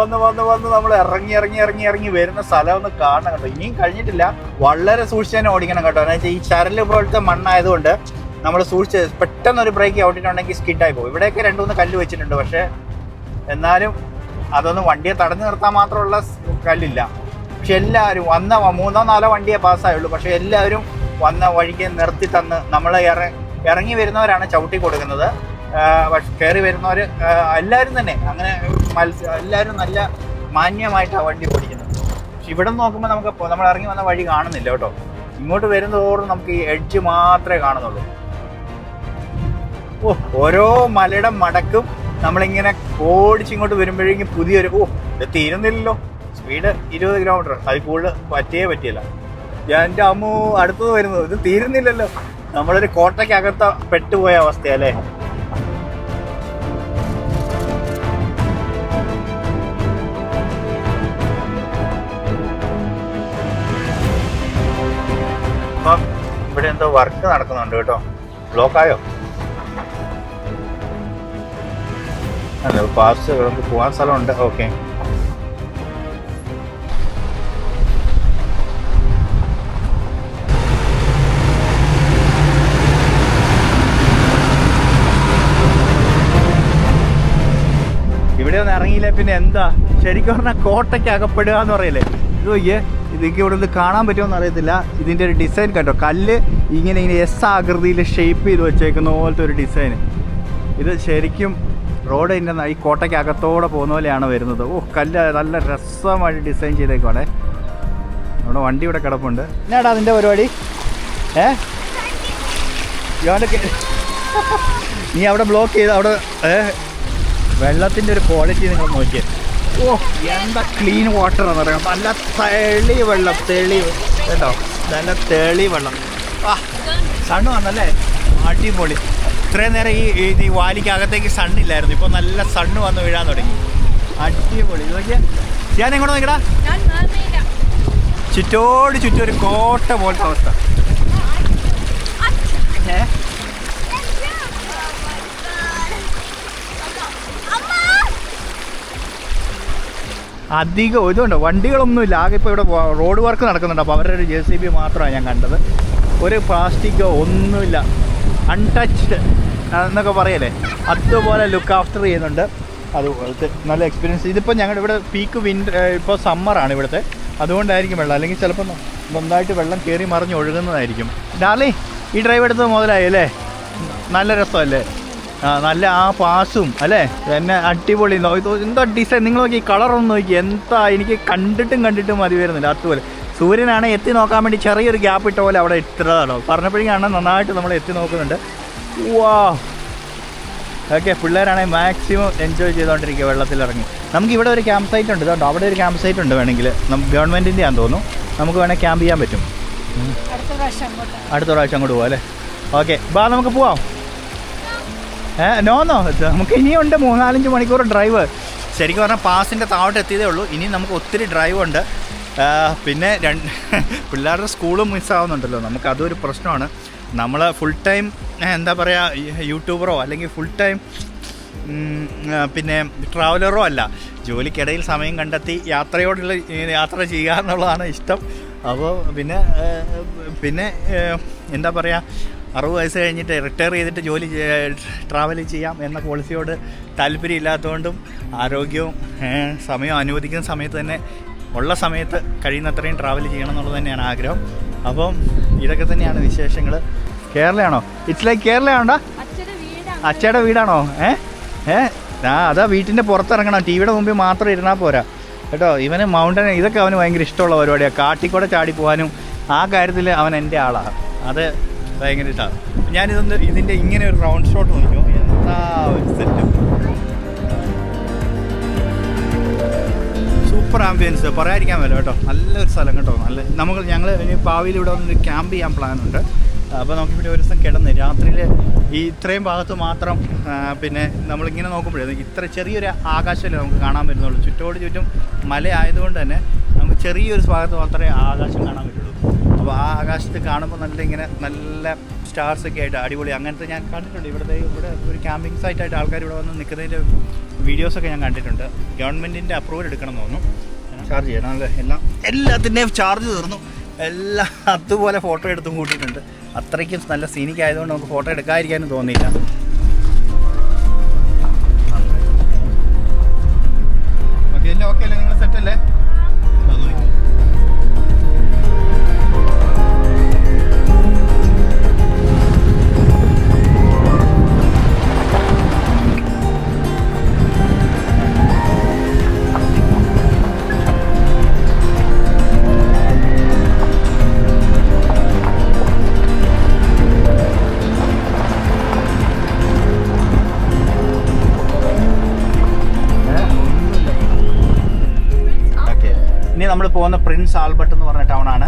നമ്മൾ ഇറങ്ങി വരുന്ന സ്ഥലം ഒന്ന് കാണണം കേട്ടോ. ഇനിയും കഴിഞ്ഞിട്ടില്ല. വളരെ സൂക്ഷിച്ച് തന്നെ ഓടിക്കണം കേട്ടോ. എന്ന് വെച്ചാൽ ഈ ചരല് പോലത്തെ മണ്ണായതുകൊണ്ട് നമ്മൾ സൂക്ഷിച്ച് പെട്ടെന്നൊരു ബ്രേക്ക് ഔട്ടിട്ടുണ്ടെങ്കിൽ സ്കിഡായി പോകും. ഇവിടെയൊക്കെ 2-3 കല്ല് വെച്ചിട്ടുണ്ട്. പക്ഷെ എന്നാലും അതൊന്നും വണ്ടിയെ തടഞ്ഞു നിർത്താൻ മാത്രമുള്ള കല്ലില്ല. പക്ഷെ എല്ലാവരും വന്ന 3-4 വണ്ടിയെ പാസ്സായുള്ളൂ. പക്ഷെ എല്ലാവരും വന്ന വഴിക്ക് നിർത്തി തന്ന് നമ്മൾ ഇറങ്ങി വരുന്നവരാണ് ചവിട്ടി കൊടുക്കുന്നത്. പക്ഷെ കയറി വരുന്നവർ എല്ലാവരും തന്നെ അങ്ങനെ എല്ലാവരും നല്ല മാന്യമായിട്ടാണ് വണ്ടി ഓടിക്കുന്നത്. പക്ഷെ ഇവിടെ നോക്കുമ്പോൾ നമ്മൾ ഇറങ്ങി വന്ന വഴി കാണുന്നില്ല കേട്ടോ. ഇങ്ങോട്ട് വരുന്നതോറും നമുക്ക് ഈ എഡ്ജ് മാത്രമേ കാണുന്നുള്ളൂ. ഓരോ മലയുടെ മടക്കും നമ്മളിങ്ങനെ ഓടിച്ചിങ്ങോട്ട് വരുമ്പോഴേക്കും പുതിയൊരു ഇത് തീരുന്നില്ലല്ലോ. സ്പീഡ് 20 കിലോമീറ്റർ, അതിൽ കൂടുതൽ പറ്റിയില്ല. എൻ്റെ അമ്മു അടുത്തത് വരുന്നത്, ഇത് തീരുന്നില്ലല്ലോ. നമ്മളൊരു കോട്ടയ്ക്കകത്ത് പെട്ടുപോയ അവസ്ഥയല്ലേ. അപ്പം ഇവിടെ എന്തോ വർക്ക് നടക്കുന്നുണ്ട് കേട്ടോ. ബ്ലോക്കായോ? അല്ല, പാസ് നമുക്ക് പോകാൻ സ്ഥലമുണ്ട്. ഓക്കെ, ഇവിടെ ഒന്നും ഇറങ്ങിയില്ല പിന്നെ എന്താ ശരിക്കും പറഞ്ഞാൽ കോട്ടയ്ക്ക് അകപ്പെടുക എന്ന് പറയല്ലേ. ഇതൊക്കെ ഇവിടെ നിന്ന് കാണാൻ പറ്റുമോ അറിയത്തില്ല. ഇതിൻ്റെ ഒരു ഡിസൈൻ കണ്ടോ, കല്ല് ഇങ്ങനെ എസ് ആകൃതിയിൽ ഷേപ്പ് ചെയ്ത് വെച്ചേക്കുന്ന പോലത്തെ ഒരു ഡിസൈൻ. ഇത് ശരിക്കും റോഡ് ഇതിൻ്റെ ഈ കോട്ടയ്ക്ക് അകത്തോടെ പോകുന്ന പോലെയാണ് വരുന്നത്. കല്ല് നല്ല രസമായിട്ട് ഡിസൈൻ ചെയ്തേക്കുവാണേ. നമ്മുടെ വണ്ടി ഇവിടെ കിടപ്പുണ്ട്. എന്നാടാ അതിൻ്റെ പരിപാടി? നീ അവിടെ ബ്ലോക്ക് ചെയ്ത് അവിടെ വെള്ളത്തിൻ്റെ ഒരു ക്വാളിറ്റി നിങ്ങൾ നോക്കിയേ. എന്താ ക്ലീൻ വാട്ടർ എന്ന് പറയാം. നല്ല തെളി വെള്ളം, കേട്ടോ, നല്ല തെളി വെള്ളം. സണ്ണ് വന്നല്ലേ, അടിപൊളി. ഇത്രയും നേരം ഈ വാലിക്കകത്തേക്ക് സണ്ണില്ലായിരുന്നു, ഇപ്പോൾ നല്ല സണ്ണ് വന്ന് വീഴാൻ തുടങ്ങി. അടിപൊളി. നോക്കിയാ ഞാൻ എങ്ങോട്ട് നോക്കടാ, ചുറ്റോട് ചുറ്റും ഒരു കോട്ട പോലത്തെ അവസ്ഥ. അധികം ഇതുണ്ട്, വണ്ടികളൊന്നുമില്ല. ആകെ ഇപ്പോൾ ഇവിടെ റോഡ് വർക്ക് നടക്കുന്നുണ്ട്. അപ്പോൾ അവരുടെ ഒരു JCB മാത്രമാണ് ഞാൻ കണ്ടത്. ഒരു പ്ലാസ്റ്റിക്കോ ഒന്നുമില്ല, അൺടച്ച്ഡ് എന്നൊക്കെ പറയല്ലേ, അതുപോലെ ലുക്ക് ആഫ്റ്റർ ചെയ്യുന്നുണ്ട്. അതുപോലത്തെ നല്ല എക്സ്പീരിയൻസ്. ഇതിപ്പോൾ ഞങ്ങളുടെ ഇവിടെ പീക്ക് ഇപ്പോൾ സമ്മറാണ് ഇവിടുത്തെ, അതുകൊണ്ടായിരിക്കും വെള്ളം. അല്ലെങ്കിൽ ചിലപ്പോൾ നന്നായിട്ട് വെള്ളം കയറി മറിഞ്ഞ് ഒഴുകുന്നതായിരിക്കും. ഡാർലി, ഈ ഡ്രൈവ് എടുത്തത് മുതലായി അല്ലേ? നല്ല രസമല്ലേ? നല്ല ആ പാസും അല്ലേ, എന്നെ അടിപൊളി. എന്താ ഡിസൈൻ നിങ്ങൾ നോക്കി, കളറൊന്നും നോക്കി, എന്താ എനിക്ക് കണ്ടിട്ടും മതി വരുന്നില്ല. അതുപോലെ സൂര്യനാണെങ്കിൽ എത്തി നോക്കാൻ വേണ്ടി ചെറിയൊരു ഗ്യാപ്പ് ഇട്ട പോലെ അവിടെ ഇട്ടതാണോ പറഞ്ഞപ്പോഴേക്കാണ് നന്നായിട്ട് നമ്മൾ എത്തി നോക്കുന്നുണ്ട്. വാ, ഓക്കെ. പിള്ളേരാണെങ്കിൽ മാക്സിമം എൻജോയ് ചെയ്തുകൊണ്ടിരിക്കുക വെള്ളത്തിലിറങ്ങി. നമുക്കിവിടെ ഒരു ക്യാമ്പ് സൈറ്റ് ഉണ്ട് കേട്ടോ. അവിടെ ഒരു ക്യാമ്പ് സൈറ്റ് ഉണ്ട്, വേണമെങ്കിൽ നമുക്ക് ഗവൺമെൻറ്റിൻ്റെ ആണെന്ന് തോന്നുന്നു. നമുക്ക് വേണമെങ്കിൽ ക്യാമ്പ് ചെയ്യാൻ പറ്റും. അടുത്ത പ്രാവശ്യം അങ്ങോട്ട് പോവാം അല്ലേ? ഓക്കെ, ബാ നമുക്ക് പോവാം. നോന്നോ, നമുക്ക് ഇനിയുണ്ട് 3-4 മണിക്കൂർ ഡ്രൈവ്. ശരിക്കും പറഞ്ഞാൽ പാസിൻ്റെ താഴോട്ട് എത്തിയതേ ഉള്ളൂ. ഇനി നമുക്ക് ഒത്തിരി ഡ്രൈവ് ഉണ്ട്. പിന്നെ പിള്ളേരുടെ സ്കൂളും മിസ്സാവുന്നുണ്ടല്ലോ, നമുക്കതൊരു പ്രശ്നമാണ്. നമ്മൾ ഫുൾ ടൈം എന്താ പറയുക, യൂട്യൂബറോ അല്ലെങ്കിൽ ഫുൾ ടൈം പിന്നെ ട്രാവലറോ അല്ല. ജോലിക്കിടയിൽ സമയം കണ്ടെത്തി യാത്ര ചെയ്യുക എന്നുള്ളതാണ് ഇഷ്ടം. അപ്പോൾ പിന്നെ എന്താ പറയുക, 60 വയസ്സ് കഴിഞ്ഞിട്ട് റിട്ടയർ ചെയ്തിട്ട് ട്രാവൽ ചെയ്യാം എന്ന പോളിസിയോട് താല്പര്യമില്ലാത്തതുകൊണ്ടും ആരോഗ്യവും സമയം അനുവദിക്കുന്ന സമയത്ത് തന്നെ ഉള്ള സമയത്ത് കഴിയുന്നത്രയും ട്രാവൽ ചെയ്യണം എന്നുള്ളത് തന്നെയാണ് ആഗ്രഹം. അപ്പം ഇതൊക്കെ തന്നെയാണ് വിശേഷങ്ങൾ. കേരളയാണോ? It's like കേരളയാണോടാ? അച്ഛയുടെ വീടാണോ? അതാ വീട്ടിൻ്റെ പുറത്തിറങ്ങണം, ടിവിയുടെ മുമ്പിൽ മാത്രം ഇരുന്നാൽ പോരാ കേട്ടോ. ഇവന് മൗണ്ടൻ ഇതൊക്കെ അവന് ഭയങ്കര ഇഷ്ടമുള്ള പരിപാടിയാണ്. കാട്ടിക്കൂടെ ചാടി പോകാനും ആ കാര്യത്തിൽ അവൻ എൻ്റെ ആളാണ്. അത് ഭയങ്കര ഇഷ്ടമാണ്. ഇതിൻ്റെ ഇങ്ങനെ ഒരു റൗണ്ട് ഷോട്ട് നോക്കിയോ, എന്താ ഒരു സെറ്റ്, സൂപ്പർ ആംബിയൻസ്, പറയാതിരിക്കാൻ പറ്റില്ല കേട്ടോ. നല്ലൊരു സ്ഥലം കേട്ടോ. ഞങ്ങൾ ഇനി ഭാവിയിൽ ഇവിടെ വന്നൊരു ക്യാമ്പ് ചെയ്യാൻ പ്ലാനുണ്ട്. അപ്പോൾ നമുക്കിവിടെ ഒരു ദിവസം കിടന്ന് രാത്രിയിൽ ഈ ഇത്രയും ഭാഗത്ത് മാത്രം പിന്നെ നമ്മളിങ്ങനെ നോക്കുമ്പോഴേ ഇത്ര ചെറിയൊരു ആകാശമല്ലേ നമുക്ക് കാണാൻ പറ്റുന്നുള്ളൂ. ചുറ്റും മല ആയതുകൊണ്ട് തന്നെ നമുക്ക് ചെറിയൊരു ഭാഗത്ത് മാത്രമേ ആകാശം കാണാൻ പറ്റുള്ളൂ. അപ്പോൾ ആ ആകാശത്ത് കാണുമ്പോൾ നല്ല സ്റ്റാർസൊക്കെ ആയിട്ട് അടിപൊളി. അങ്ങനത്തെ ഞാൻ കണ്ടിട്ടുണ്ട്. ഇവിടെ ഒരു ക്യാമ്പിംഗ് സൈറ്റായിട്ട് ആൾക്കാർ ഇവിടെ വന്ന് നിൽക്കുന്നതിൻ്റെ വീഡിയോസൊക്കെ ഞാൻ കണ്ടിട്ടുണ്ട്. ഗവൺമെൻറ്റിൻ്റെ അപ്രൂവൽ എടുക്കണം എന്ന് തോന്നുന്നു. ചാർജ് ചെയ്യണം അല്ലേ? എല്ലാത്തിൻ്റെയും ചാർജ് തീർന്നു. എല്ലാം അതുപോലെ ഫോട്ടോ എടുത്തും കൂട്ടിയിട്ടുണ്ട്. അത്രയ്ക്കും നല്ല സീനിക് ആയതുകൊണ്ട് നമുക്ക് ഫോട്ടോ എടുക്കാതിരിക്കാനും തോന്നിയില്ല. നമ്മൾ പോകുന്ന പ്രിൻസ് ആൽബർട്ട് എന്ന് പറഞ്ഞ ടൗൺ ആണ്.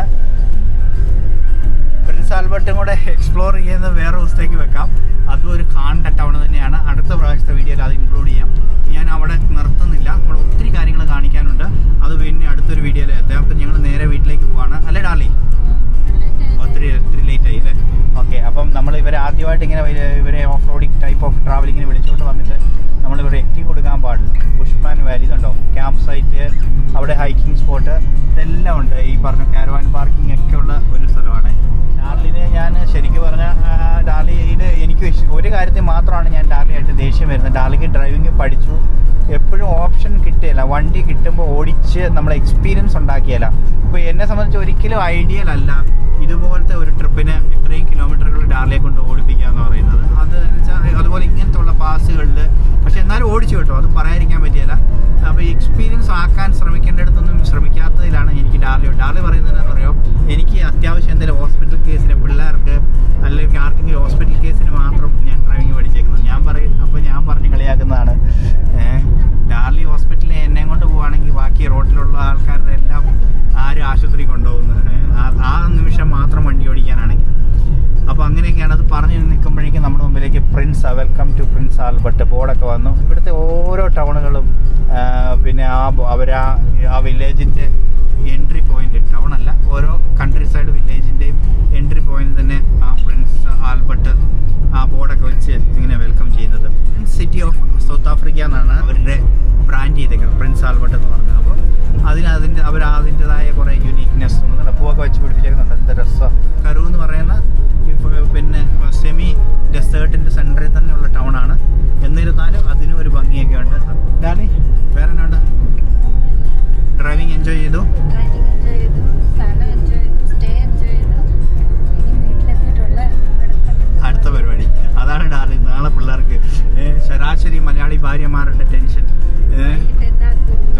പ്രിൻസ് ആൽബർട്ടും കൂടെ എക്സ്പ്ലോർ ചെയ്യുന്നത് വേറെ ദിവസത്തേക്ക് വെക്കാം. അതും ഒരു കാണേണ്ട ടൗൺ തന്നെയാണ്. അടുത്ത പ്രാവശ്യത്തെ വീഡിയോയിൽ അത് ഇൻക്ലൂഡ് ചെയ്യാം. ഞാൻ അവിടെ നിർത്തുന്നില്ല, നമ്മൾ ഒത്തിരി കാര്യങ്ങൾ കാണിക്കാനുണ്ട്. അത് പിന്നെ അടുത്തൊരു വീഡിയോയിൽ എത്താം. അപ്പം ഞങ്ങൾ നേരെ വീട്ടിലേക്ക് പോവാണ് അല്ലേ ഡാർലി? ഒത്തിരി ലേറ്റ് ആയി അല്ലേ? ഓക്കെ, അപ്പം നമ്മൾ ഇവരെ ആദ്യമായിട്ട് ഇങ്ങനെ ഇവരെ ഓഫ് റോഡിങ് ടൈപ്പ് ഓഫ് ട്രാവലിങ്ങിന് വിളിച്ചുകൊണ്ട് വന്നിട്ട് നമ്മളിവരെ എത്തി കൊടുക്കാൻ പാടില്ല. പുഷ്പാൻ വാലി ഇതുണ്ടോ, ക്യാമ്പ് സൈറ്റ്, അവിടെ ഹൈക്കിംഗ് സ്പോട്ട്, ഇതെല്ലാം ഉണ്ട്. ഈ പറഞ്ഞ കാരവാൻ പാർക്കിംഗ് ഒക്കെ ഉള്ള ഒരു സ്ഥലമാണ്. ഡാർലിനെ ഞാൻ ശരിക്കും പറഞ്ഞാൽ ഡാർലിയിൽ എനിക്ക് ഒരു കാര്യത്തിൽ മാത്രമാണ് ഞാൻ ഡാർലിയായിട്ട് ദേഷ്യം വരുന്നത്. ഡാർലിക്ക് ഡ്രൈവിംഗ് പഠിച്ചു, എപ്പോഴും ഓപ്ഷൻ കിട്ടുകയില്ല. വണ്ടി കിട്ടുമ്പോൾ ഓടിച്ച് നമ്മൾ എക്സ്പീരിയൻസ് ഉണ്ടാക്കിയല്ല. ഇപ്പോൾ എന്നെ സംബന്ധിച്ച് ഒരിക്കലും ഐഡിയൽ അല്ല ഇതുപോലത്തെ ഒരു ട്രിപ്പിന് ഇത്രയും കിലോമീറ്ററുകൾ ഡാർലിയെ കൊണ്ട് ഓടിപ്പിക്കുക എന്ന് പറയുന്നത്. അത് വെച്ചാൽ അതുപോലെ ഇങ്ങനത്തെ ഉള്ള പാസുകളിൽ പക്ഷെ എന്നാലും ഓടിച്ചു കേട്ടോ, അത് പറയാതിരിക്കാൻ പറ്റിയല്ല. അപ്പോൾ എക്സ്പീരിയൻസ് ആക്കാൻ ശ്രമിക്കേണ്ടടുത്തൊന്നും ശ്രമിക്കാത്തതിലാണ് എനിക്ക് ഡാർലി പറയുന്നതെന്ന് പറയുമോ, എനിക്ക് അത്യാവശ്യം എന്തെങ്കിലും ഹോസ്പിറ്റൽ കേസിന് പിള്ളേർക്ക് അല്ലെങ്കിൽ ആർക്കെങ്കിലും ഹോസ്പിറ്റൽ കേസിന് മാത്രം ഞാൻ ഡ്രൈവിംഗ് പഠിച്ചേക്കുന്നത്. ഞാൻ പറഞ്ഞ് കളിയാക്കുന്നതാണ്. ഡാർലി ഹോസ്പിറ്റലിൽ എന്നെ കൊണ്ട് പോവുകയാണെങ്കിൽ ബാക്കി റോഡിലുള്ള ആൾക്കാരുടെ എല്ലാം ആരും ആശുപത്രി കൊണ്ടുപോകുന്നത് ആ നിമിഷം മാത്രം വണ്ടി ഓടിക്കാനാണെങ്കിൽ. അപ്പോൾ അങ്ങനെയൊക്കെയാണ്. അത് പറഞ്ഞു നിൽക്കുമ്പോഴേക്കും നമ്മുടെ മുമ്പിലേക്ക് വെൽക്കം ടു പ്രിൻസ് ആൽബർട്ട് ബോർഡൊക്കെ വന്നു. ഇവിടുത്തെ ഓരോ ടൗണുകളും പിന്നെ ആ വില്ലേജിൻ്റെ എൻട്രി പോയിന്റ്, ടൗണല്ല, ഓരോ കൺട്രി സൈഡ് വില്ലേജിൻ്റെയും എൻട്രി പോയിന്റ് തന്നെ ആ പ്രിൻസ് ആൽബർട്ട് ആ ബോർഡൊക്കെ വെച്ച് ഇങ്ങനെ വെൽക്കം ചെയ്യുന്നത്. Prince city of south Africa എന്നാണ് അവരുടെ ബ്രാൻഡ് ചെയ്തേക്കുന്നത്, പ്രിൻസ് ആൽബർട്ട് എന്ന് പറഞ്ഞത്. അപ്പോൾ അവർ അതിൻ്റെതായ കുറേ യുണീക്നെസ് പൂവൊക്കെ വെച്ച് പിടിപ്പിച്ചേക്കുന്നുണ്ട്. എന്താ രസം. കരു എന്ന് പറയുന്ന പിന്നെ സെമി ഡെസേർട്ടിൻ്റെ സെൻറ്ററിൽ തന്നെയുള്ള ടൗണാണ്. എന്നിരുന്നാലും അതിനും ഒരു ഭംഗിയൊക്കെ ഉണ്ട്. ഡാർലി വേറെ എന്നാ ഉണ്ട്? ഡ്രൈവിംഗ് എൻജോയ് ചെയ്തു, അടുത്ത പരിപാടി അതാണ് ഡാർലി. നാളെ പിള്ളേർക്ക് ശരാശരി മലയാളി ഭാര്യമാരുടെ ടെൻഷൻ,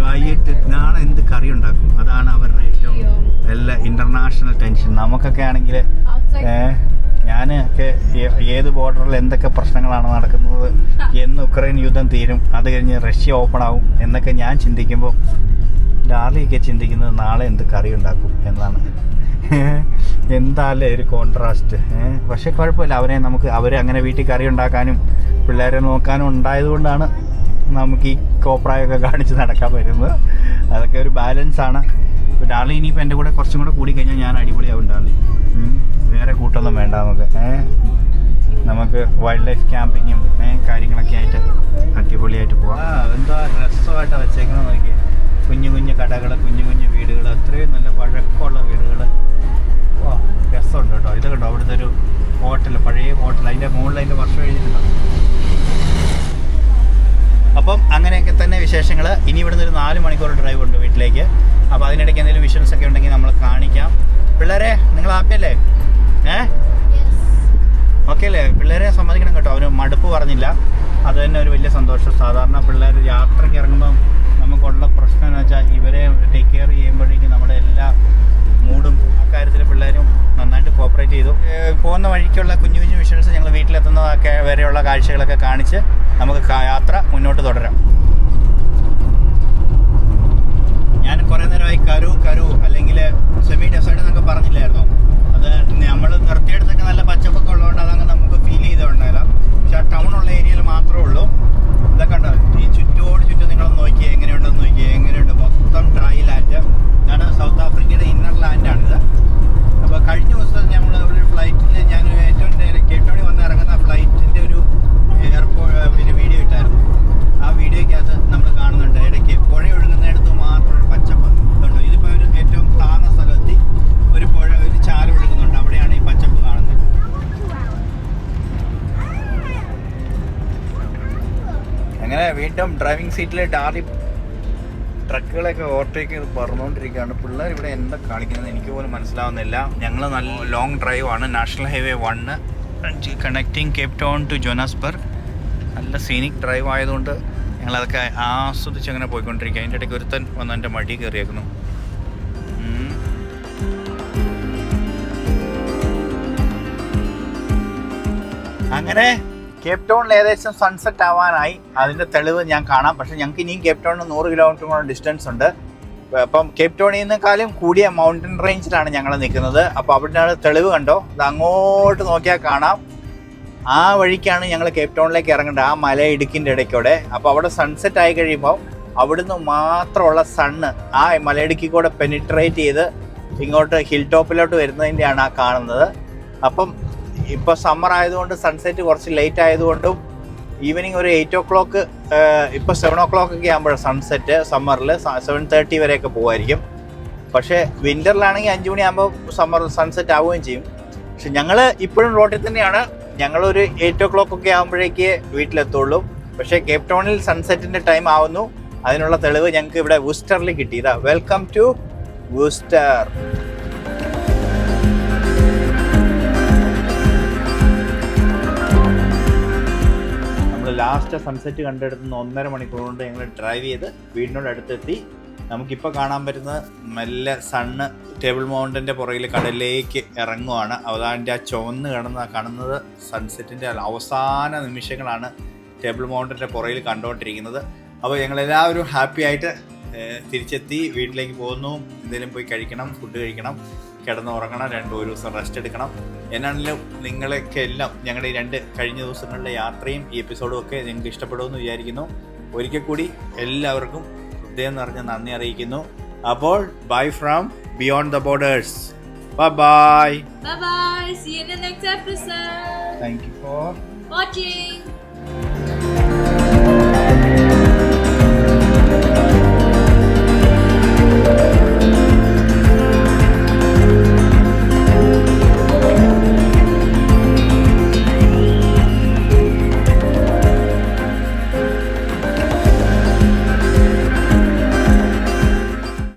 വൈകിട്ട് നാളെ എന്ത് കറി ഉണ്ടാക്കും, അതാണ് അവരുടെ ഏറ്റവും എല്ലാ ഇന്റർനാഷണൽ ടെൻഷൻ. നമുക്കൊക്കെ ആണെങ്കിൽ ഞാനൊക്കെ ഏത് ബോർഡറിൽ എന്തൊക്കെ പ്രശ്നങ്ങളാണ് നടക്കുന്നത്, എന്ന് ഉക്രൈൻ യുദ്ധം തീരും, അത് കഴിഞ്ഞ് റഷ്യ ഓപ്പൺ ആവും എന്നൊക്കെ ഞാൻ ചിന്തിക്കുമ്പോൾ ഡാർലിയൊക്കെ ചിന്തിക്കുന്നത് നാളെ എന്ത് കറി ഉണ്ടാക്കും എന്നാണ്. എന്തായാലും ഒരു കോൺട്രാസ്റ്റ്. പക്ഷെ കുഴപ്പമില്ല, അവരെ അങ്ങനെ വീട്ടിൽ കറി ഉണ്ടാക്കാനും പിള്ളേരെ നോക്കാനും ഉണ്ടായതുകൊണ്ടാണ് നമുക്ക് ഈ കോപ്രായൊക്കെ കാണിച്ച് നടക്കാൻ പറ്റുന്നത്. അതൊക്കെ ഒരു ബാലൻസാണ്. ഇപ്പോൾ ഡാർലി ഇനിയിപ്പോൾ എൻ്റെ കൂടെ കുറച്ചും കൂടെ കൂടി കഴിഞ്ഞാൽ ഞാൻ അടിപൊളിയാവും ഡാർലി. വേറെ കൂട്ടൊന്നും വേണ്ട നമുക്ക് വൈൽഡ് ലൈഫ് ക്യാമ്പിങ്ങും കാര്യങ്ങളൊക്കെ ആയിട്ട് അടിപൊളിയായിട്ട് പോവാം. എന്താ രസമായിട്ടാണ് വെച്ചേക്കുന്നത് നോക്കി. കുഞ്ഞു കുഞ്ഞു കടകൾ, കുഞ്ഞു കുഞ്ഞു വീടുകൾ, അത്രയും നല്ല പഴക്കമുള്ള വീടുകൾ. ഓ രസമുണ്ട് കേട്ടോ. ഇത് കണ്ടോ, അവിടുത്തെ ഒരു ഹോട്ടൽ, പഴയ ഹോട്ടൽ, അതിൻ്റെ മുകളിൽ അതിൻ്റെ വർഷം എഴുതിയിട്ടുണ്ടോ. അപ്പം അങ്ങനെയൊക്കെ തന്നെ വിശേഷങ്ങൾ. ഇനി ഇവിടുന്ന് ഒരു 4 മണിക്കൂർ ഡ്രൈവ് ഉണ്ട് വീട്ടിലേക്ക്. അപ്പോൾ അതിനിടയ്ക്ക് എന്തെങ്കിലും വിഷ്വൽസ് ഒക്കെ ഉണ്ടെങ്കിൽ നമ്മൾ കാണിക്കാം. പിള്ളേരെ നിങ്ങൾ ഹാപ്പി അല്ലേ? ഓക്കെ അല്ലേ? പിള്ളേരെ സമ്മതിക്കണം കേട്ടോ, അവർ മടുപ്പ് പറഞ്ഞില്ല. അത് തന്നെ ഒരു വലിയ സന്തോഷം. സാധാരണ പിള്ളേർ യാത്രയ്ക്ക് ഇറങ്ങുമ്പം നമുക്കുള്ള പ്രശ്നം എന്ന് വെച്ചാൽ ഇവരെ ടേക്ക് കെയർ ചെയ്യുമ്പോഴേക്കും നമ്മുടെ എല്ലാ മൂഡും ആ കാര്യത്തിൽ പിള്ളേരും നന്നായിട്ട് കോപ്പറേറ്റ് ചെയ്തു. പോകുന്ന വഴിക്കുള്ള കുഞ്ഞു കുഞ്ഞു വിഷ്വൽസ് ഞങ്ങൾ വീട്ടിലെത്തുന്നതൊക്കെ വരെയുള്ള കാഴ്ചകളൊക്കെ കാണിച്ച് നമുക്ക് യാത്ര മുന്നോട്ട് തുടരാം. ഞാൻ കുറേ നേരമായി കരു അല്ലെങ്കിൽ സെമി ഡെസേർട്ട് എന്നൊക്കെ പറഞ്ഞില്ലായിരുന്നോ? അത് നമ്മൾ നിർത്തിയെടുത്തൊക്കെ നല്ല പച്ചപ്പൊക്കെ ഉള്ളതുകൊണ്ട് അതങ്ങ് നമുക്ക് ഫീൽ ചെയ്തിട്ടുണ്ടായില്ല. പക്ഷെ ആ ടൗണുള്ള ഏരിയയിൽ മാത്രമേ ഉള്ളൂ. ഇതൊക്കെ ഉണ്ടോ, ഈ ചുറ്റോട് ചുറ്റും നിങ്ങളൊന്ന് നോക്കിയേ, എങ്ങനെയുണ്ടെന്ന് നോക്കിയേ, എങ്ങനെയുണ്ട്. മൊത്തം ഡ്രൈ ലാൻഡ് ആണ്. സൗത്ത് ആഫ്രിക്കയുടെ ഇന്നർ ലാൻഡാണിത്. അപ്പോൾ കഴിഞ്ഞ ദിവസം നമ്മൾ ഒരു ഫ്ലൈറ്റിൽ ഞാൻ ഏറ്റവും കേട്ടോണി വന്ന് ഇറങ്ങുന്ന ഫ്ലൈറ്റിൻ്റെ ഒരു പിന്നെ വീഡിയോ ഇട്ടായിരുന്നു. ആ വീഡിയോയ്ക്കകത്ത് നമ്മൾ കാണുന്നുണ്ട് ഇടയ്ക്ക് പുഴ ഒഴുകുന്നിടത്ത് മാത്രം ഒരു പച്ചപ്പ് ഇതുണ്ടോ. ഇതിപ്പോൾ ഒരു ഏറ്റവും താഴ്ന്ന സ്ഥലത്തെത്തി ഒരു ചാല ഒഴുകുന്നുണ്ട്, അവിടെയാണ് ഈ പച്ചപ്പ് കാണുന്നത്. അങ്ങനെ വീണ്ടും ഡ്രൈവിംഗ് സീറ്റിൽ ഡാർലി ട്രക്കുകളൊക്കെ ഓവർടേക്ക് ചെയ്ത് പറഞ്ഞുകൊണ്ടിരിക്കുകയാണ്. പിള്ളേർ ഇവിടെ എന്താ കാണിക്കുന്നത് എനിക്ക് പോലും മനസ്സിലാവുന്നില്ല. ഞങ്ങൾ നല്ല ലോങ് ഡ്രൈവാണ്. National highway 1 connecting Cape Town to Johannesburg. നല്ല സീനിക് ഡ്രൈവ് ആയതുകൊണ്ട് ഞങ്ങളതൊക്കെ ആസ്വദിച്ച് അങ്ങനെ പോയിക്കൊണ്ടിരിക്കുക. അതിൻ്റെ ഇടയ്ക്ക് ഒരുത്തൻ വന്ന് എൻ്റെ മടി കയറിയേക്കുന്നു. അങ്ങനെ കേപ്പ് ടൗണിൽ ഏകദേശം സൺസെറ്റ് ആവാനായി. അതിൻ്റെ തെളിവ് ഞാൻ കാണാം. പക്ഷേ ഞങ്ങൾക്ക് ഇനിയും കേപ്പ് ടൗണിൽ 100 കിലോമീറ്റർ ഡിസ്റ്റൻസ് ഉണ്ട്. അപ്പം കേപ്പ് ടൗണിൽ നിന്നേക്കാളും കൂടിയ മൗണ്ടൻ റേഞ്ചിലാണ് ഞങ്ങൾ നിൽക്കുന്നത്. അപ്പോൾ അവിടെയാണ് തെളിവ് കണ്ടോ, അത് അങ്ങോട്ട് നോക്കിയാൽ കാണാം. ആ വഴിക്കാണ് ഞങ്ങൾ കേപ്പ് ടൗണിലേക്ക് ഇറങ്ങേണ്ടത്, ആ മലയിടുക്കിൻ്റെ ഇടയ്ക്കൂടെ. അപ്പോൾ അവിടെ സൺസെറ്റ് ആയി കഴിയുമ്പോൾ അവിടുന്ന് മാത്രമുള്ള സണ്ണ് ആ മലയിടുക്കി കൂടെ പെനിട്രേറ്റ് ചെയ്ത് ഇങ്ങോട്ട് ഹിൽ ടോപ്പിലോട്ട് വരുന്നതിൻ്റെയാണ് ആ കാണുന്നത്. അപ്പം ഇപ്പോൾ സമ്മർ ആയതുകൊണ്ട് സൺസെറ്റ് കുറച്ച് ലേറ്റ് ആയതുകൊണ്ടും ഈവനിങ് ഒരു 8 o'clock, ഇപ്പോൾ 7 o'clock ഒക്കെ ആകുമ്പോഴാണ് സൺസെറ്റ്. സമ്മറിൽ 7:30 വരെയൊക്കെ പോകുമായിരിക്കും. പക്ഷേ വിൻ്ററിലാണെങ്കിൽ 5 മണിയാകുമ്പോൾ സമ്മർ സൺസെറ്റ് ആവുകയും ചെയ്യും. പക്ഷെ ഞങ്ങൾ ഇപ്പോഴും റോഡിൽ തന്നെയാണ്. ഞങ്ങളൊരു 8 o'clock ഒക്കെ ആകുമ്പോഴേക്ക് വീട്ടിലെത്തുള്ളൂ. പക്ഷേ കേപ്പ് ടൗണിൽ സൺസെറ്റിൻ്റെ ടൈം ആവുന്നു. അതിനുള്ള തെളിവ് ഞങ്ങൾക്ക് ഇവിടെ വൂസ്റ്ററിൽ കിട്ടിയതാ. Welcome to Worcester. Last sunset കണ്ടെടുത്ത് 1.5 മണിക്കൂർ കൊണ്ട് ഞങ്ങൾ ഡ്രൈവ് ചെയ്ത് വീടിനോട് അടുത്തെത്തി. നമുക്കിപ്പോൾ കാണാൻ പറ്റുന്നത് മെല്ലെ സണ്ണ് ടേബിൾ മൗണ്ടൻ്റെ പുറകിൽ കടലിലേക്ക് ഇറങ്ങുവാണ്. അതിൻ്റെ ആ ചുവന്ന് കാണുന്നത് സൺസെറ്റിൻ്റെ അവസാന നിമിഷങ്ങളാണ് ടേബിൾ മൗണ്ടൻ്റെ പുറകിൽ കണ്ടുകൊണ്ടിരിക്കുന്നത്. അപ്പോൾ ഞങ്ങളെല്ലാവരും ഹാപ്പി ആയിട്ട് തിരിച്ചെത്തി വീട്ടിലേക്ക് പോകുന്നു. എന്തെങ്കിലും പോയി കഴിക്കണം, ഫുഡ് കഴിക്കണം, കിടന്നുറങ്ങണം, ഒരു ദിവസം റെസ്റ്റ് എടുക്കണം. എന്നാണെങ്കിലും നിങ്ങളൊക്കെ എല്ലാം ഞങ്ങളുടെ ഈ 2 കഴിഞ്ഞ ദിവസങ്ങളിലെ യാത്രയും ഈ എപ്പിസോഡും ഒക്കെ നിങ്ങൾക്ക് ഇഷ്ടപ്പെടുമെന്ന് വിചാരിക്കുന്നു. ഒരിക്കൽ കൂടി എല്ലാവർക്കും ഹൃദയം നിറഞ്ഞ നന്ദി അറിയിക്കുന്നു. അപ്പോൾ bye from beyond the borders. Bye bye. Bye bye. See you in the next episode. Thank you for watching.